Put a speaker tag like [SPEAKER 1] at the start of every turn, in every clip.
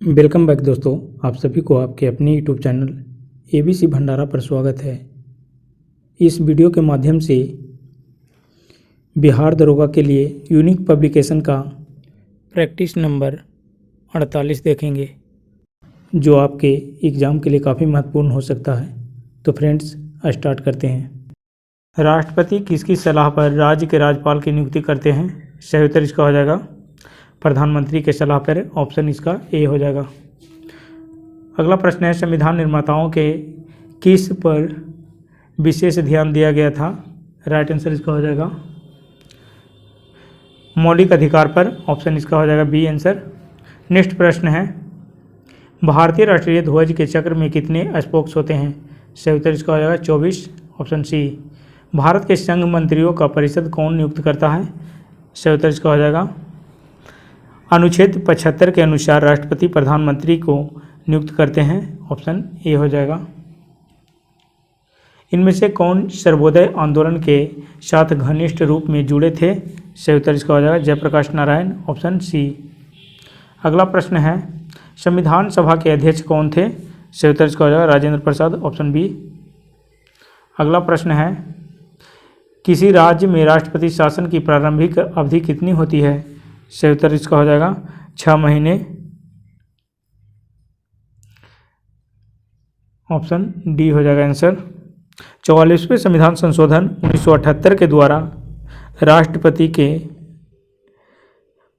[SPEAKER 1] Welcome back दोस्तों, आप सभी को आपके अपने यूट्यूब चैनल एबीसी भंडारा पर स्वागत है। इस वीडियो के माध्यम से बिहार दरोगा के लिए यूनिक पब्लिकेशन का प्रैक्टिस नंबर 48 देखेंगे, जो आपके एग्ज़ाम के लिए काफ़ी महत्वपूर्ण हो सकता है। तो फ्रेंड्स, स्टार्ट करते हैं। राष्ट्रपति किसकी सलाह पर राज्य के राज्यपाल की नियुक्ति करते हैं? सही उत्तर इसका हो जाएगा प्रधानमंत्री के सलाह पर। ऑप्शन इसका ए हो जाएगा। अगला प्रश्न है, संविधान निर्माताओं के किस पर विशेष ध्यान दिया गया था? राइट आंसर इसका हो जाएगा मौलिक अधिकार पर। ऑप्शन इसका हो जाएगा बी आंसर। नेक्स्ट प्रश्न है, भारतीय राष्ट्रीय ध्वज के चक्र में कितने स्पोक्स होते हैं? सही उत्तर इसका हो जाएगा 24। Option C. भारत के संघ मंत्रियों का परिषद कौन नियुक्त करता है? सही उत्तर इसका हो जाएगा अनुच्छेद 75 के अनुसार राष्ट्रपति प्रधानमंत्री को नियुक्त करते हैं। ऑप्शन ए हो जाएगा। इनमें से कौन सर्वोदय आंदोलन के साथ घनिष्ठ रूप में जुड़े थे? सही उत्तर इसका हो जाएगा जयप्रकाश नारायण। Option C. अगला प्रश्न है, संविधान सभा के अध्यक्ष कौन थे? सही उत्तर इसका हो जाएगा राजेंद्र प्रसाद। Option B. अगला प्रश्न है, किसी राज्य में राष्ट्रपति शासन की प्रारंभिक अवधि कितनी होती है? सही उत्तर इसका हो जाएगा 6 महीने। ऑप्शन डी हो जाएगा आंसर। 44वें संविधान संशोधन 1978 के द्वारा राष्ट्रपति के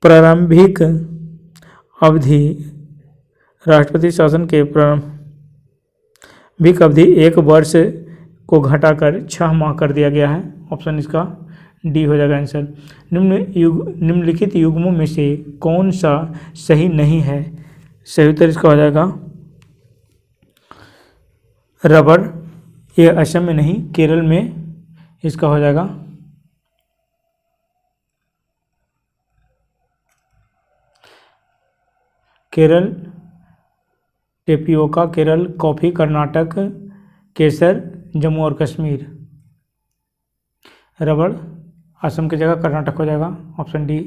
[SPEAKER 1] प्रारंभिक अवधि राष्ट्रपति शासन के प्रारंभिक अवधि 1 वर्ष को घटाकर 6 माह कर दिया गया है। ऑप्शन इसका डी हो जाएगा आंसर। निम्नलिखित युग्मों में से कौन सा सही नहीं है? सही उत्तर इसका हो जाएगा रबड़। ये असम में नहीं, केरल में इसका हो जाएगा। केरल टेपियोका, केरल कॉफ़ी, कर्नाटक केसर, जम्मू और कश्मीर रबड़। असम की जगह कर्नाटक हो जाएगा। Option D.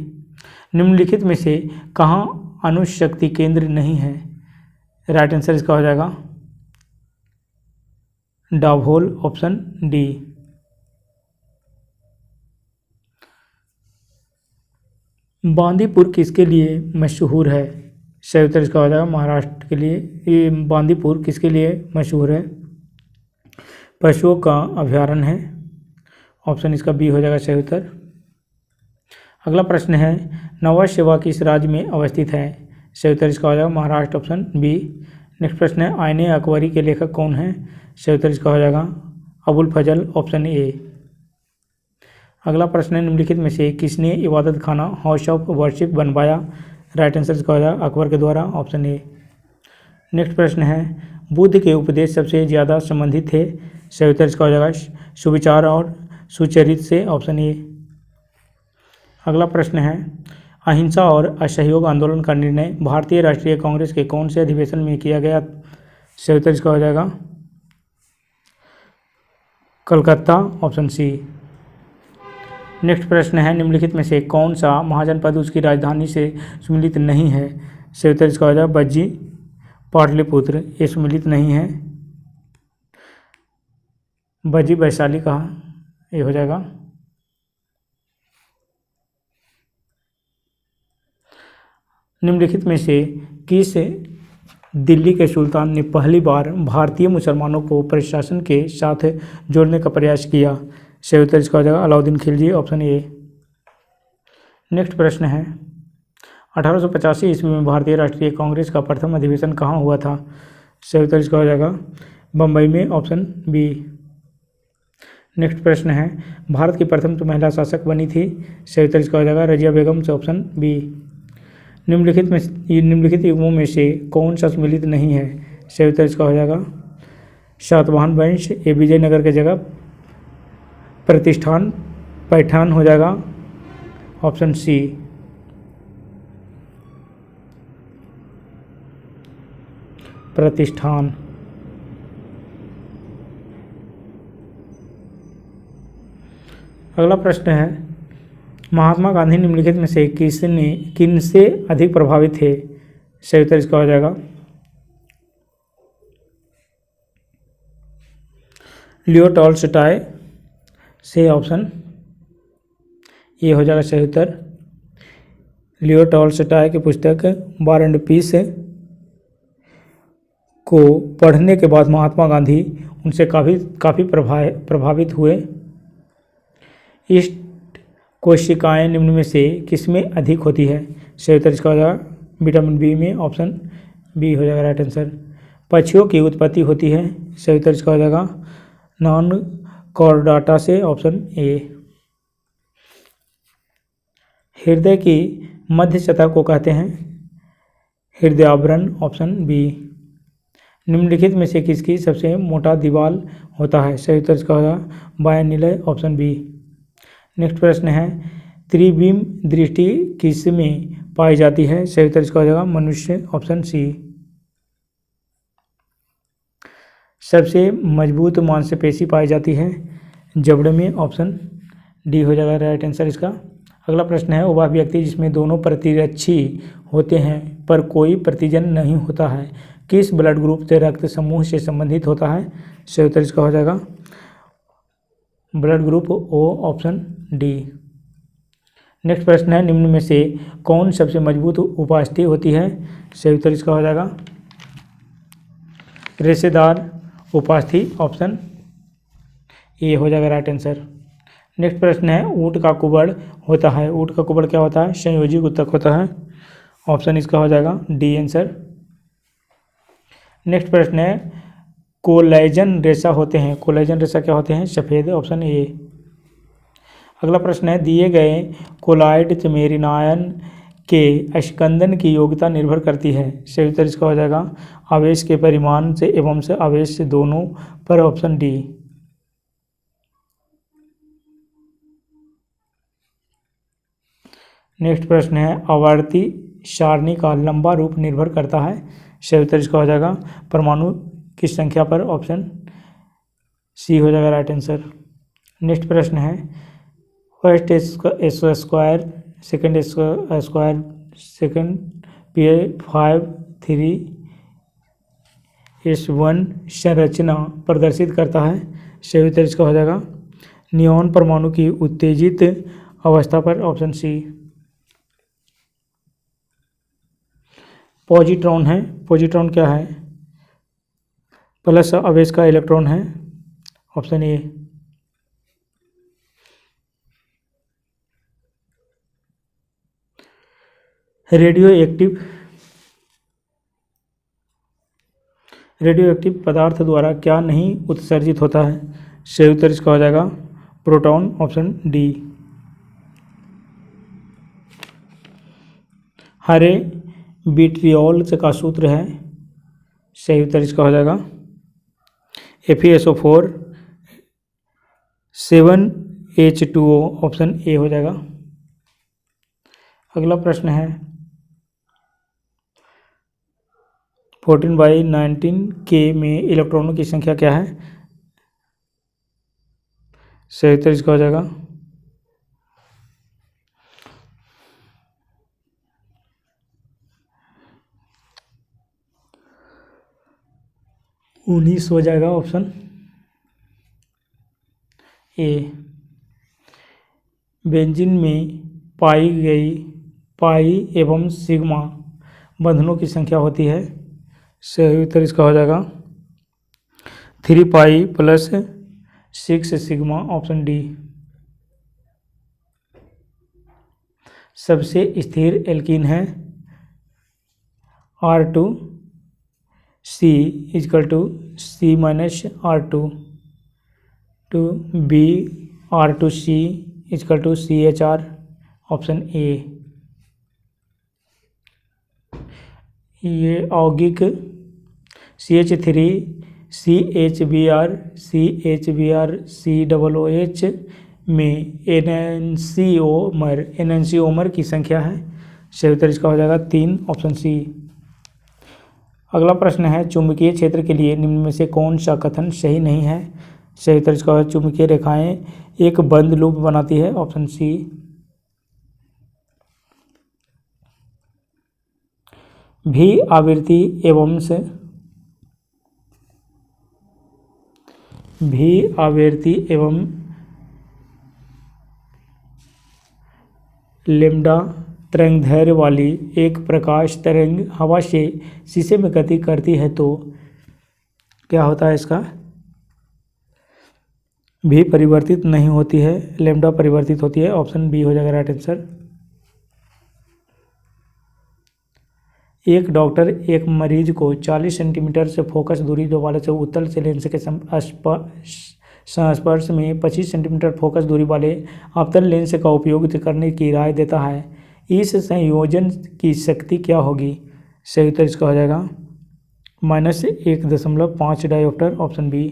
[SPEAKER 1] निम्नलिखित में से कहाँ अणुशक्ति केंद्र नहीं है? राइट आंसर इसका हो जाएगा डाभोल। Option D. बांदीपुर किसके लिए मशहूर है? सही उत्तर इसका हो जाएगा महाराष्ट्र के लिए। ये बांदीपुर किसके लिए मशहूर है? पशुओं का अभयारण्य है। ऑप्शन इसका बी हो जाएगा सही उत्तर। अगला प्रश्न है, नवा शेवा किस राज्य में अवस्थित है? सही उत्तर इसका हो जाएगा महाराष्ट्र। Option B. नेक्स्ट प्रश्न है, आईने अकबरी के लेखक कौन है? सही उत्तर इसका हो जाएगा अबुल फजल। Option A. अगला प्रश्न है, निम्नलिखित में से किसने इबादत खाना हाउस ऑफ वर्शिप बनवाया? राइट आंसर इसका हो जाएगा अकबर के द्वारा। Option A. नेक्स्ट प्रश्न है, बुद्ध के उपदेश सबसे ज़्यादा संबंधित थे? सही उत्तर इसका हो जाएगा सुविचार और सुचरित से। Option A. अगला प्रश्न है, अहिंसा और असहयोग आंदोलन का निर्णय भारतीय राष्ट्रीय कांग्रेस के कौन से अधिवेशन में किया गया? सही उत्तर इसका हो जाएगा कलकत्ता। Option C. नेक्स्ट प्रश्न है, निम्नलिखित में से कौन सा महाजनपद उसकी राजधानी से सम्मिलित नहीं है? सही उत्तर इसका हो जाएगा बज्जी पाटलिपुत्र। ये सम्मिलित नहीं है। बज्जी वैशाली का ये हो जाएगा। निम्नलिखित में से किस दिल्ली के सुल्तान ने पहली बार भारतीय मुसलमानों को प्रशासन के साथ जोड़ने का प्रयास किया? सही उत्तर इसका हो जाएगा Alauddin Khilji. Option A. Next प्रश्न है, 1885 ईस्वी में भारतीय राष्ट्रीय कांग्रेस का प्रथम अधिवेशन कहाँ हुआ था? सही उत्तर इसका हो जाएगा बम्बई में। Option B. नेक्स्ट प्रश्न है, भारत की प्रथम तो महिला शासक बनी थी? सही उत्तर इसका हो जाएगा रजिया बेगम से। Option B. निम्नलिखित युग्मों में से कौन सा सम्मिलित नहीं है? सही उत्तर इसका हो जाएगा सातवाहन वंश। ये विजयनगर की जगह प्रतिष्ठान पैठान हो जाएगा। Option C. प्रतिष्ठान। अगला प्रश्न है, महात्मा गांधी निम्नलिखित में से किनसे अधिक प्रभावित थे? सही उत्तर इसका हो जाएगा लियो टॉल्स्टॉय से ऑप्शन ए हो जाएगा सही उत्तर। लियो टॉल्स्टॉय की पुस्तक वार एंड पीस को पढ़ने के बाद महात्मा गांधी उनसे काफ़ी प्रभावित हुए। इस कोशिकाएं निम्न में से किसमें अधिक होती है? सही उत्तर इसका हो जाएगा विटामिन बी में, ऑप्शन बी हो जाएगा राइट आंसर। पक्षियों की उत्पत्ति होती है, सही उत्तर इसका हो जाएगा नॉन कॉर्डाटा से, ऑप्शन ए। हृदय की मध्य सतह को कहते हैं हृदयावरण, ऑप्शन बी। निम्नलिखित में से किसकी सबसे मोटा दीवार होता है? सही उत्तर इसका होगा वायुनिलय, ऑप्शन बी। नेक्स्ट प्रश्न है त्रिविम दृष्टि किस में पाई जाती है? सही उत्तर इसका हो जाएगा मनुष्य, ऑप्शन सी। सबसे मजबूत मांसपेशी पाई जाती है जबड़े में, ऑप्शन डी हो जाएगा राइट आंसर इसका। अगला प्रश्न है वह व्यक्ति जिसमें दोनों प्रतिरक्षी होते हैं पर कोई प्रतिजन नहीं होता है किस ब्लड ग्रुप से रक्त समूह से संबंधित होता है? सही उत्तर इसका हो जाएगा blood group O, option D. Next प्रश्न है निम्न में से कौन सबसे मजबूत उपास्थि होती है? सही उत्तर इसका हो जाएगा रेशेदार उपास्थि, ऑप्शन ए हो जाएगा राइट आंसर। नेक्स्ट प्रश्न है ऊँट का कुबड़ होता है, ऊँट का कुबड़ क्या होता है? संयोजी ऊतक होता है, ऑप्शन इसका हो जाएगा डी आंसर। नेक्स्ट प्रश्न है कोलेजन रेशा होते हैं, कोलेजन रेशा क्या होते हैं? सफ़ेद, ऑप्शन ए। अगला प्रश्न है दिए गए कोलाइड मेरिनायन के स्कंदन की योग्यता निर्भर करती है। सही उत्तर इसका हो जाएगा आवेश के परिमाण से एवं से आवेश से दोनों पर, ऑप्शन डी। नेक्स्ट प्रश्न है आवर्ती सारणी का लंबा रूप निर्भर करता है। सही उत्तर इसका हो जाएगा परमाणु की संख्या पर, ऑप्शन सी हो जाएगा राइट आंसर। नेक्स्ट प्रश्न है first square second square second P5 3S1 संरचना प्रदर्शित करता है। सही उत्तर इसका हो जाएगा नियॉन परमाणु की उत्तेजित अवस्था पर, ऑप्शन सी। पॉजिट्रॉन है, पॉजिट्रॉन क्या है? प्लस आवेश का इलेक्ट्रॉन है, ऑप्शन ए। रेडियो एक्टिव पदार्थ द्वारा क्या नहीं उत्सर्जित होता है? सही उत्तर इसका हो जाएगा प्रोटॉन, ऑप्शन डी। हरे विट्रियोल का सूत्र है, सही उत्तर इसका हो जाएगा FeSO4 7H2O, ऑप्शन ए हो जाएगा। अगला प्रश्न है 14/19 के में इलेक्ट्रॉनों की संख्या क्या है? सही उत्तर इसका हो जाएगा 19 हो जाएगा, ऑप्शन ए। बेंजीन में पाई एवं सिग्मा बंधनों की संख्या होती है। सही उत्तर इसका हो जाएगा 3 पाई + 6 सिग्मा, ऑप्शन डी। सबसे स्थिर एल्कीन है R2C = C - R2 to B R2C = CHR, option A. ये यौगिक CH3CHBr CHBr COOH में एनंसियोमर की संख्या है। सही उत्तर इसका हो जाएगा 3, ऑप्शन सी। अगला प्रश्न है चुंबकीय क्षेत्र के लिए निम्न में से कौन सा कथन सही नहीं है? सही उत्तर इसका है चुंबकीय रेखाएं एक बंद लूप बनाती है, ऑप्शन सी। भी आवृत्ति एवं से भी आवृत्ति एवं लैम्ब्डा तरंगदैर्घ्य वाली एक प्रकाश तरंग हवा से शीशे में गति करती है तो क्या होता है इसका? भी परिवर्तित नहीं होती है, लैम्ब्डा परिवर्तित होती है। ऑप्शन बी हो जाएगा राइट आंसर। एक डॉक्टर एक मरीज को 40 सेंटीमीटर से फोकस दूरी वाले से उत्तल से लेंस के संस्पर्श में 25 सेंटीमीटर फोकस दूरी वाले अवतल लेंस का उपयोग करने की राय देता है। इस संयोजन की शक्ति क्या होगी? सही उत्तर इसका हो जाएगा -1.5 डायोप्टर। Option B.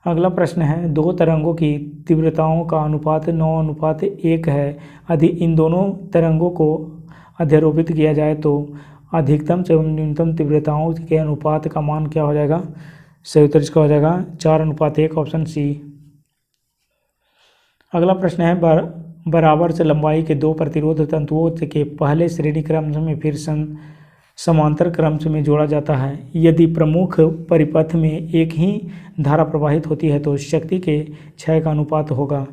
[SPEAKER 1] अगला प्रश्न है, दो तरंगों की तीव्रताओं का अनुपात 9:1 है। यदि इन दोनों तरंगों को अध्यारोपित किया जाए तो अधिकतम एवं न्यूनतम तीव्रताओं के अनुपात का मान क्या हो जाएगा? सही उत्तर इसका हो जाएगा 4:1। Option C. अगला प्रश्न है, बराबर से लंबाई के दो प्रतिरोध तंतुओं के पहले श्रेणी क्रम में फिर समांतर क्रम में जोड़ा जाता है। यदि प्रमुख परिपथ में एक ही धारा प्रवाहित होती है तो शक्ति के क्षय का अनुपात होगा।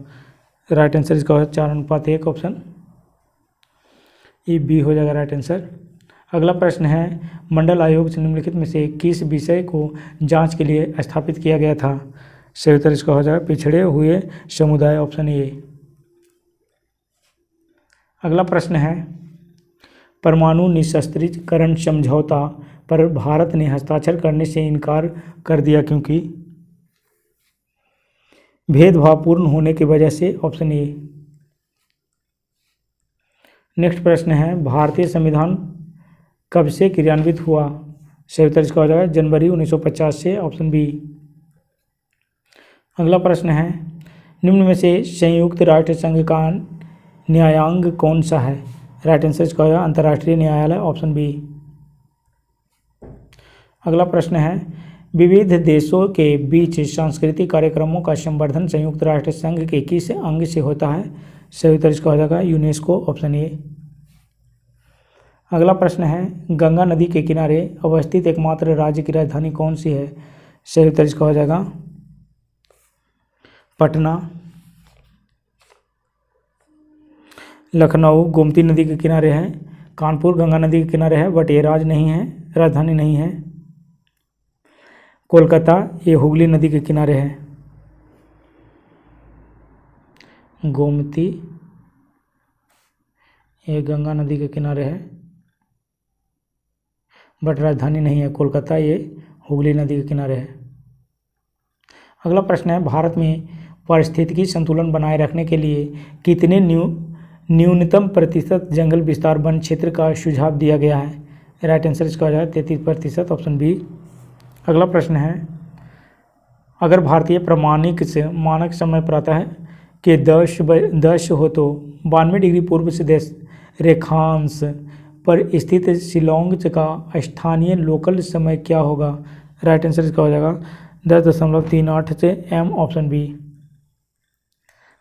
[SPEAKER 1] राइट आंसर इसका है 4:1। ऑप्शन ये बी हो जाएगा राइट आंसर। अगला प्रश्न है, मंडल आयोग निम्नलिखित में से किस विषय को जांच के लिए स्थापित किया गया था? सही उत्तर इसका हो जाएगा पिछड़े हुए समुदाय। Option A. अगला प्रश्न है, परमाणु निशस्त्रीकरण समझौता पर भारत ने हस्ताक्षर करने से इनकार कर दिया क्योंकि? भेदभावपूर्ण होने की वजह से। Option A. नेक्स्ट प्रश्न है, भारतीय संविधान कब से क्रियान्वित हुआ? सही उत्तर इसका हो जाएगा जनवरी 1950 से। Option B. अगला प्रश्न है, निम्न में से संयुक्त राष्ट्र संघ का न्यायांग कौन सा है? राइट आंसर इसका हो जाएगा अंतर्राष्ट्रीय न्यायालय। Option B. अगला प्रश्न है, विविध देशों के बीच सांस्कृतिक कार्यक्रमों का संवर्धन संयुक्त राष्ट्र संघ के किस अंग से होता है? सही उत्तर इसका हो जाएगा यूनेस्को। Option A. अगला प्रश्न है, गंगा नदी के किनारे अवस्थित एकमात्र राज्य की राजधानी कौन सी है? सही उत्तर इसका हो जाएगा पटना। लखनऊ गोमती नदी के किनारे है, कानपुर गंगा नदी के किनारे है बट ये राजधानी नहीं है। कोलकाता ये हुगली नदी के किनारे है। गोमती ये गंगा नदी के किनारे है बट राजधानी नहीं है। कोलकाता ये हुगली नदी के किनारे है। अगला प्रश्न है, भारत में पारिस्थितिकी संतुलन बनाए रखने के लिए कितने न्यूनतम प्रतिशत जंगल विस्तार वन क्षेत्र का सुझाव दिया गया है? राइट आंसर इसका हो जाएगा 33%। Option B. अगला प्रश्न है, अगर भारतीय प्रमाणिक से मानक समय प्रातः के 10 हो तो 92 डिग्री पूर्व से रेखांश पर स्थित शिलोंग का स्थानीय लोकल समय क्या होगा? राइट आंसर इसका हो जाएगा 10.38 से एम। Option B.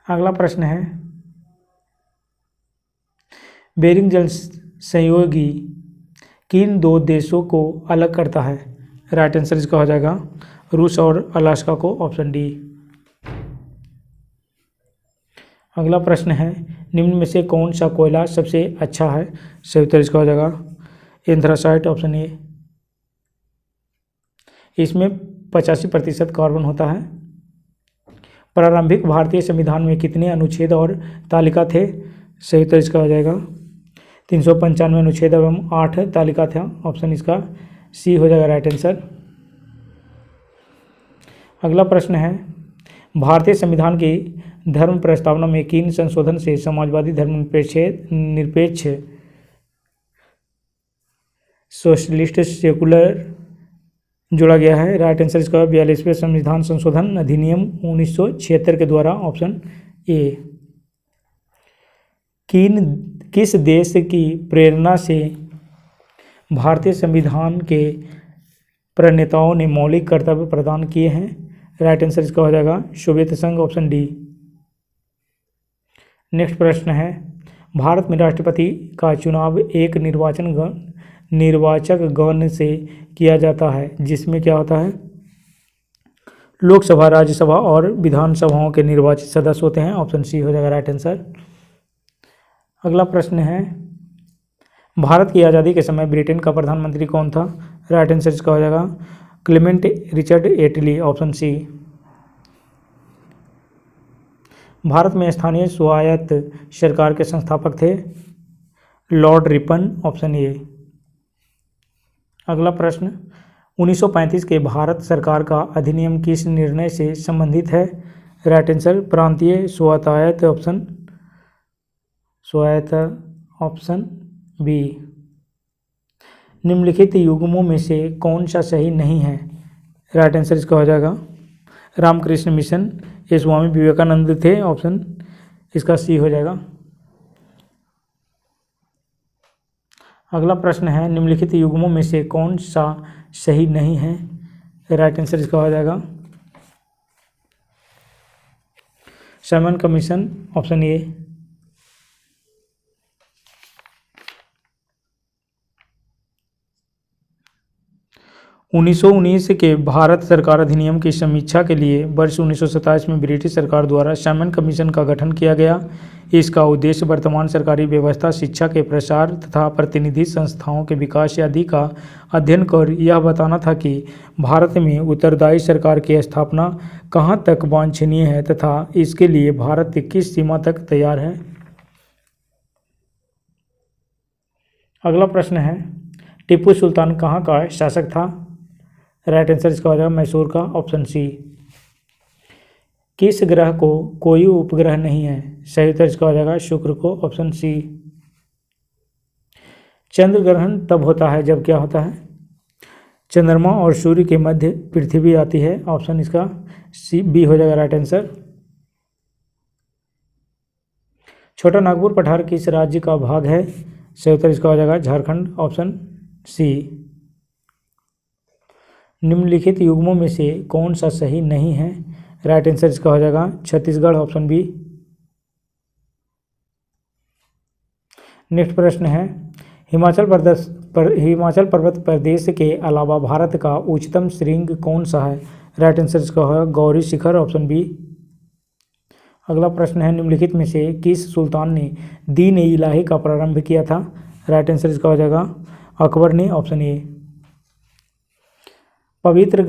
[SPEAKER 1] अगला प्रश्न है, बेरिंग जल संयोगी किन दो देशों को अलग करता है? राइट आंसर इसका हो जाएगा रूस और अलास्का को। Option D. अगला प्रश्न है, निम्न में से कौन सा कोयला सबसे अच्छा है? सही उत्तर इसका हो जाएगा एंथ्रासाइट। Option A. इसमें 85% कार्बन होता है। प्रारंभिक भारतीय संविधान में कितने अनुच्छेद और तालिका थे? सही उत्तर इसका हो जाएगा 395 अनुच्छेद एवं 8 तालिका था। ऑप्शन इसका सी हो जाएगा राइट आंसर। अगला प्रश्न है, भारतीय संविधान की धर्म प्रस्तावना में किन संशोधन से समाजवादी धर्मनिरपेक्ष सोशलिस्ट सेकुलर जोड़ा गया है? राइट आंसर इसका 42वें संविधान संशोधन अधिनियम 1976 के द्वारा। Option A. किस देश की प्रेरणा से भारतीय संविधान के प्रणेताओं ने मौलिक कर्तव्य प्रदान किए हैं? राइट आंसर इसका हो जाएगा सोवियत संघ। Option D. नेक्स्ट प्रश्न है, भारत में राष्ट्रपति का चुनाव एक निर्वाचक गण से किया जाता है, जिसमें क्या होता है, लोकसभा, राज्यसभा और विधानसभाओं के निर्वाचित सदस्य होते हैं। ऑप्शन सी हो जाएगा राइट आंसर। अगला प्रश्न है, भारत की आज़ादी के समय ब्रिटेन का प्रधानमंत्री कौन था? राइट आंसर इसका हो जाएगा Clement Richard Attlee. Option C. Bharat में स्थानीय स्वायत्त सरकार के संस्थापक थे लॉर्ड रिपन। Option A. अगला प्रश्न, 1935 के भारत सरकार का अधिनियम किस निर्णय से संबंधित है? राइट आंसर प्रांतीय स्वायत्त। Option B. निम्नलिखित युग्मों में से कौन सा सही नहीं है? राइट आंसर इसका हो जाएगा रामकृष्ण मिशन, ये स्वामी विवेकानंद थे। ऑप्शन इसका सी हो जाएगा। अगला प्रश्न है, निम्नलिखित युग्मों में से कौन सा सही नहीं है? राइट आंसर इसका हो जाएगा साइमन कमीशन। Option A. 1919 के भारत सरकार अधिनियम की समीक्षा के लिए वर्ष 1927 में ब्रिटिश सरकार द्वारा साइमन कमीशन का गठन किया गया। इसका उद्देश्य वर्तमान सरकारी व्यवस्था, शिक्षा के प्रसार तथा प्रतिनिधि संस्थाओं के विकास आदि का अध्ययन कर यह बताना था कि भारत में उत्तरदायी सरकार की स्थापना कहाँ तक वांछनीय है तथा इसके लिए भारत किस सीमा तक तैयार है। अगला प्रश्न है, टीपू सुल्तान कहाँ का शासक था? राइट आंसर इसका हो जाएगा मैसूर का। Option C. किस ग्रह को कोई उपग्रह नहीं है? सही उत्तर इसका हो जाएगा शुक्र को। Option C. चंद्र ग्रहण तब होता है जब क्या होता है, चंद्रमा और सूर्य के मध्य पृथ्वी आती है। ऑप्शन इसका सी बी हो जाएगा राइट आंसर। छोटा नागपुर पठार किस राज्य का भाग है? सही उत्तर इसका हो जाएगा झारखंड। Option C. निम्नलिखित युग्मों में से कौन सा सही नहीं है? राइट आंसर इसका हो जाएगा छत्तीसगढ़। Option B. नेक्स्ट प्रश्न है, हिमाचल पर्वत प्रदेश के अलावा भारत का उच्चतम श्रृंग कौन सा है? राइट आंसर इसका होगा गौरी शिखर। Option B. अगला प्रश्न है, निम्नलिखित में से किस सुल्तान ने दीन ए इलाही का प्रारंभ किया था? राइट आंसर इसका हो जाएगा अकबर ने। Option A. पवित्र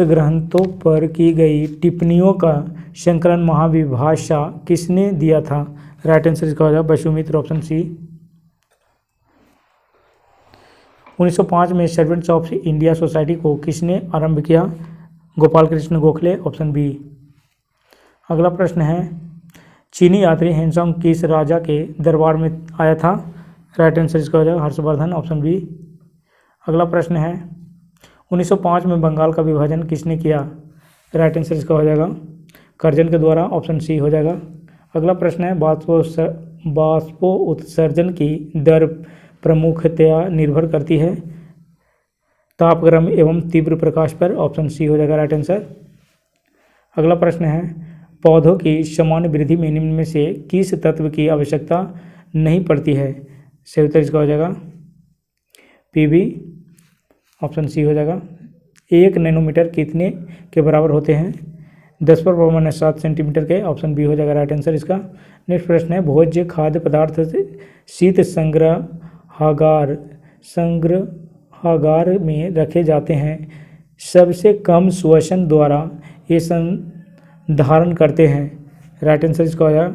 [SPEAKER 1] ग्रंथों पर की गई टिप्पणियों का संकलन महाविभाषा किसने दिया था? राइट आंसर इसका हो जाएगा वसुमित्र। Option C. 1905 में सर्वेंट्स ऑफ इंडिया सोसाइटी को किसने आरंभ किया? गोपाल कृष्ण गोखले। Option B. अगला प्रश्न है, चीनी यात्री हेनसोंग किस राजा के दरबार में आया था? राइट आंसर इसका हो जाएगा हर्षवर्धन। Option B. अगला प्रश्न है, 1905 में बंगाल का विभाजन किसने किया? राइट आंसर इसका हो जाएगा कर्जन के द्वारा। ऑप्शन सी हो जाएगा। अगला प्रश्न है, बाष्पो उत्सर्जन की दर प्रमुखतया निर्भर करती है तापक्रम एवं तीव्र प्रकाश पर। ऑप्शन सी हो जाएगा राइट आंसर। अगला प्रश्न है, पौधों की सामान्य वृद्धि में निम्न में से किस तत्व की आवश्यकता नहीं पड़ती है? सही उत्तर इसका हो जाएगा पीबी। ऑप्शन सी हो जाएगा। 1 नैनोमीटर कितने के बराबर होते हैं? 10⁻7 सेंटीमीटर के। ऑप्शन बी हो जाएगा राइट आंसर इसका। नेक्स्ट प्रश्न है, भोज्य खाद्य पदार्थ शीत संग्रहागार में रखे जाते हैं, सबसे कम श्वसन द्वारा ये संधारण करते हैं। राइट आंसर इसका हो जाएगा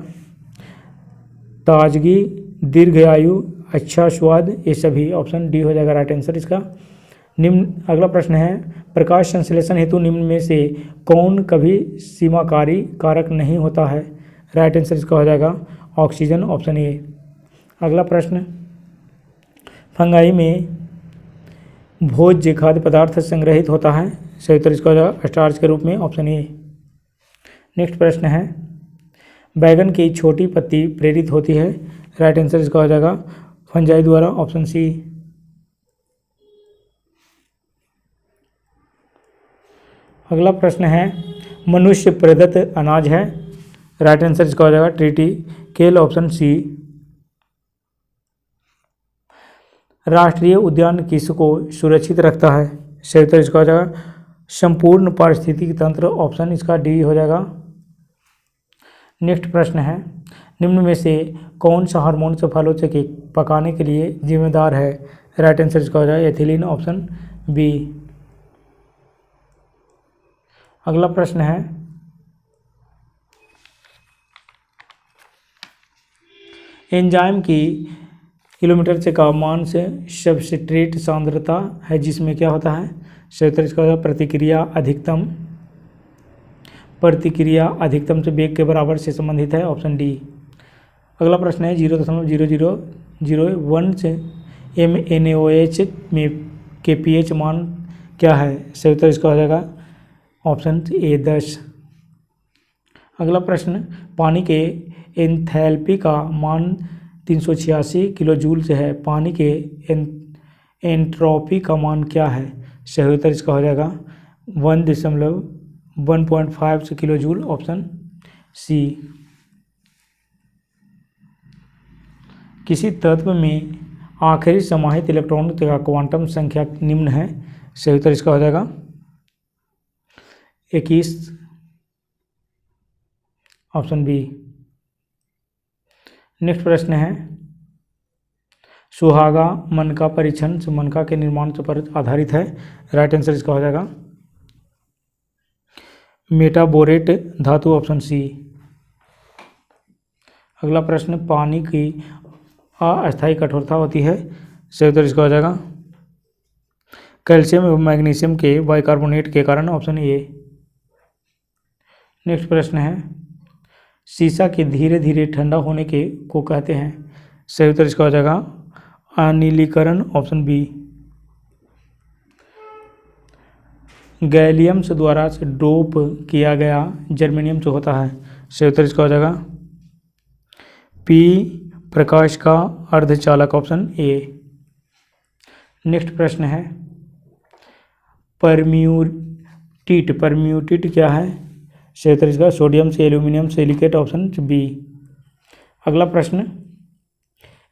[SPEAKER 1] ताजगी, दीर्घायु, अच्छा स्वाद, ये सभी। ऑप्शन डी हो जाएगा राइट आंसर इसका। अगला प्रश्न है, प्रकाश संश्लेषण हेतु निम्न में से कौन कभी सीमाकारी कारक नहीं होता है? राइट आंसर इसका हो जाएगा ऑक्सीजन। Option A. अगला प्रश्न, फंगाई में भोज्य खाद्य पदार्थ संग्रहित होता है, सही उत्तर इसका हो जाएगा स्टार्च के रूप में। Option A. नेक्स्ट प्रश्न है, बैगन की छोटी पत्ती प्रेरित होती है, राइट आंसर इसका हो जाएगा फंजाई द्वारा। Option C. अगला प्रश्न है, मनुष्य प्रदत्त अनाज है, राइट आंसर इसका हो जाएगा ट्रिटिकेल, ऑप्शन सी। राष्ट्रीय उद्यान किसको सुरक्षित रखता है? सही उत्तर इसका हो जाएगा संपूर्ण पारिस्थितिकी तंत्र, ऑप्शन इसका डी हो जाएगा। नेक्स्ट प्रश्न है, निम्न में से कौन सा हार्मोन फलों के पकाने के लिए जिम्मेदार है? राइट आंसर इसका हो जाएगा एथिलीन, ऑप्शन बी। अगला प्रश्न है, एंजाइम की किलोमीटर से का मान से सबस्ट्रेट सांद्रता है जिसमें क्या होता है? सही उत्तर इसका होगा प्रतिक्रिया अधिकतम से वेग के बराबर से संबंधित है, ऑप्शन डी। अगला प्रश्न है 0.0001 से MnOH में के pH मान क्या है? सही उत्तर इसका हो जाएगा ऑप्शन ए 10। अगला प्रश्न, पानी के एंथैल्पी का मान 386 किलो जूल से है, पानी के एंट्रोपी का मान क्या है? सही उत्तर इसका हो जाएगा 1.5 किलो जूल, ऑप्शन सी। किसी तत्व में आखिरी समाहित इलेक्ट्रॉन का क्वांटम संख्या निम्न है? सही उत्तर इसका हो जाएगा 21, ऑप्शन बी। नेक्स्ट प्रश्न है, सुहागा मनका परीक्षण मनका के निर्माण पर आधारित है। राइट आंसर इसका हो जाएगा मेटाबोरेट धातु, ऑप्शन सी। अगला प्रश्न, पानी की अस्थायी कठोरता होती है? सही उत्तर इसका हो जाएगा कैल्शियम एवं मैग्नीशियम के बाइकार्बोनेट के कारण, ऑप्शन ए। नेक्स्ट प्रश्न है, शीशा के धीरे धीरे ठंडा होने के को कहते हैं? सही उत्तर इसका हो जाएगा अनिलीकरण, ऑप्शन बी। गैलियम से द्वारा से डोप किया गया जर्मेनियम जो होता है? सही उत्तर इसका हो जाएगा पी प्रकाश का अर्धचालक, ऑप्शन ए। नेक्स्ट प्रश्न है, परम्यूटिट क्या है? सही उत्तर इसका सोडियम से एल्यूमिनियम सिलिकेट, ऑप्शन बी। अगला प्रश्न,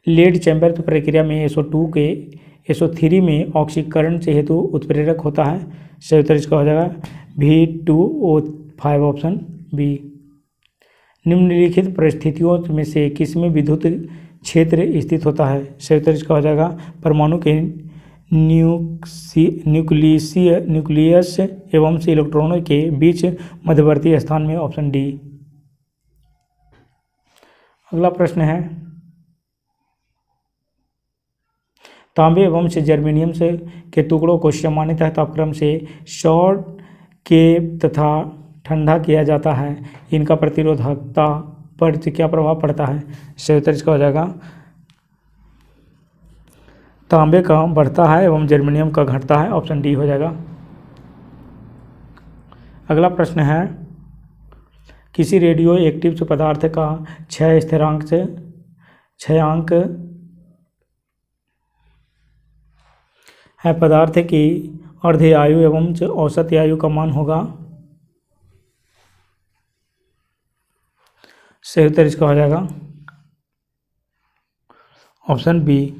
[SPEAKER 1] लेड चैम्बर प्रक्रिया में SO2 के SO3 में ऑक्सीकरण से हेतु उत्प्रेरक होता है? सही उत्तर इसका हो जाएगा V2O5, ऑप्शन बी। निम्नलिखित परिस्थितियों में से किसमें विद्युत क्षेत्र स्थित होता है? सही उत्तर इसका हो जाएगा परमाणु के न्यूक्लियस एवं से इलेक्ट्रॉनों के बीच मध्यवर्ती स्थान में, ऑप्शन डी। अगला प्रश्न है, तांबे एवं से जर्मेनियम से के टुकड़ों को सामान्यतः तापक्रम से शॉर्ट के तथा ठंडा किया जाता है, इनका प्रतिरोधकता पर क्या प्रभाव पड़ता है? सही उत्तर इसका हो जाएगा तांबे का बढ़ता है एवं जर्मेनियम का घटता है, ऑप्शन डी हो जाएगा। अगला प्रश्न है, किसी रेडियो एक्टिव पदार्थ का क्षय क्षयांक है पदार्थ की अर्ध आयु एवं औसत आयु का मान होगा? सही उत्तर इसका हो जाएगा ऑप्शन बी।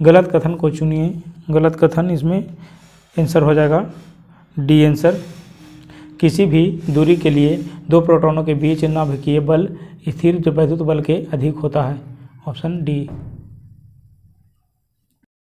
[SPEAKER 1] गलत कथन को चुनिए। गलत कथन इसमें आंसर हो जाएगा डी आंसर। किसी भी दूरी के लिए दो प्रोटॉनों के बीच नाभिकीय बल स्थिर जो वैद्युत बल के अधिक होता है, ऑप्शन डी।